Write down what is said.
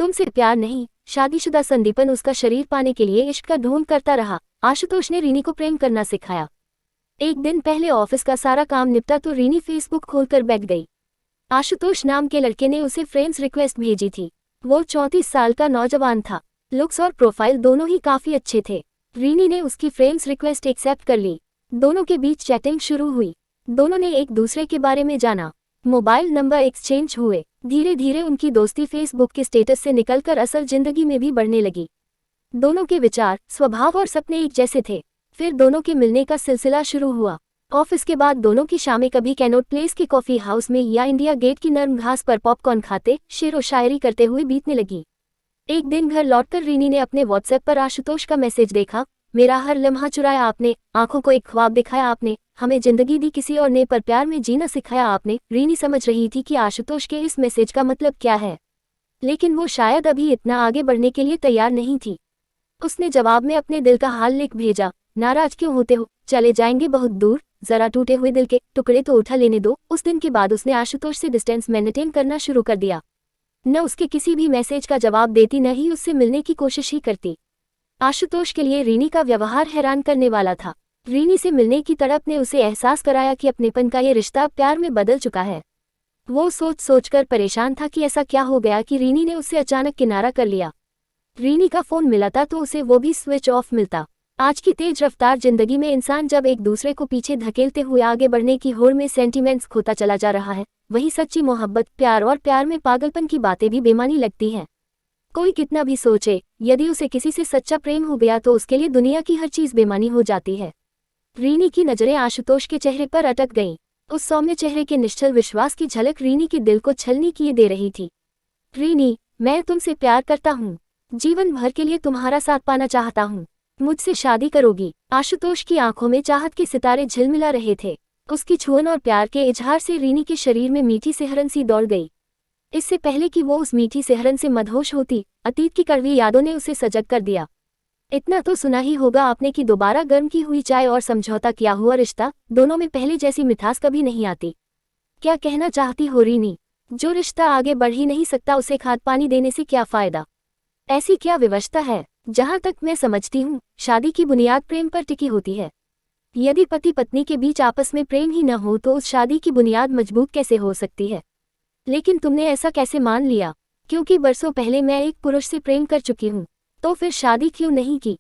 तुमसे प्यार नहीं। शादीशुदा संदीपन उसका शरीर पाने के लिए इश्क का ढोंग करता रहा। आशुतोष ने रीनी को प्रेम करना सिखाया। एक दिन पहले ऑफिस का सारा काम निपटा तो रीनी फेसबुक खोलकर बैठ गई। आशुतोष नाम के लड़के ने उसे फ्रेंड्स रिक्वेस्ट भेजी थी। वो 34 साल का नौजवान था। लुक्स और प्रोफाइल दोनों ही काफी अच्छे थे। रीनी ने उसकी फ्रेंड्स रिक्वेस्ट एक्सेप्ट कर ली। दोनों के बीच चैटिंग शुरू हुई। दोनों ने एक दूसरे के बारे में जाना। मोबाइल नंबर एक्सचेंज हुए। धीरे धीरे उनकी दोस्ती फेसबुक के स्टेटस से निकलकर असल जिंदगी में भी बढ़ने लगी। दोनों के विचार, स्वभाव और सपने एक जैसे थे। फिर दोनों के मिलने का सिलसिला शुरू हुआ। ऑफिस के बाद दोनों की शामें कभी कैनॉट प्लेस के कॉफी हाउस में या इंडिया गेट की नर्म घास पर पॉपकॉर्न खाते, शेर व शायरी करते हुए बीतने लगी। एक दिन घर लौटकर रीनी ने अपने व्हाट्सएप पर आशुतोष का मैसेज देखा। मेरा हर लम्हा चुराया आपने, आंखों को एक ख्वाब दिखाया आपने, हमें जिंदगी दी किसी और ने पर प्यार में जीना सिखाया आपने। रीनी समझ रही थी कि आशुतोष के इस मैसेज का मतलब क्या है, लेकिन वो शायद अभी इतना आगे बढ़ने के लिए तैयार नहीं थी। उसने जवाब में अपने दिल का हाल लिख भेजा। नाराज क्यों होते हो, चले जाएंगे बहुत दूर, जरा टूटे हुए दिल के टुकड़े तो उठा लेने दो। उस दिन के बाद उसने आशुतोष से डिस्टेंस मेंटेन करना शुरू कर दिया। न उसके किसी भी मैसेज का जवाब देती, न ही उससे मिलने की कोशिश ही करती। आशुतोष के लिए रीनी का व्यवहार हैरान करने वाला था। रीनी से मिलने की तड़प ने उसे एहसास कराया कि अपनेपन का ये रिश्ता प्यार में बदल चुका है। वो सोच सोचकर परेशान था कि ऐसा क्या हो गया कि रीनी ने उससे अचानक किनारा कर लिया। रीनी का फोन मिलाता तो उसे वो भी स्विच ऑफ मिलता। आज की तेज रफ्तार जिंदगी में इंसान जब एक दूसरे को पीछे धकेलते हुए आगे बढ़ने की होड़ में सेंटिमेंट्स खोता चला जा रहा है, वही सच्ची मोहब्बत, प्यार और प्यार में पागलपन की बातें भी बेमानी लगती हैं। कोई कितना भी सोचे, यदि उसे किसी से सच्चा प्रेम हो गया तो उसके लिए दुनिया की हर चीज बेमानी हो जाती है। रीनी की नजरें आशुतोष के चेहरे पर अटक गईं। उस सौम्य चेहरे के निश्चल विश्वास की झलक रीनी के दिल को छलनी किए दे रही थी। रीनी, मैं तुमसे प्यार करता हूँ, जीवन भर के लिए तुम्हारा साथ पाना चाहता हूँ, मुझसे शादी करोगी? आशुतोष की आंखों में चाहत के सितारे झिलमिला रहे थे। उसकी छुअन और प्यार के इजहार से रीनी के शरीर में मीठी सिहरन सी दौड़ गई। इससे पहले कि वो उस मीठी सिहरन से मदहोश होती, अतीत की कड़वी यादों ने उसे सजग कर दिया। इतना तो सुना ही होगा आपने कि दोबारा गर्म की हुई चाय और समझौता किया हुआ रिश्ता, दोनों में पहले जैसी मिठास कभी नहीं आती। क्या कहना चाहती हो रीनी? जो रिश्ता आगे बढ़ ही नहीं सकता उसे खाद पानी देने से क्या फायदा? ऐसी क्या विवशता है? जहां तक मैं समझती हूँ, शादी की बुनियाद प्रेम पर टिकी होती है। यदि पति पत्नी के बीच आपस में प्रेम ही न हो तो उस शादी की बुनियाद मजबूत कैसे हो सकती है? लेकिन तुमने ऐसा कैसे मान लिया? क्योंकि बरसों पहले मैं एक पुरुष से प्रेम कर चुकी हूँ। तो फिर शादी क्यों नहीं की?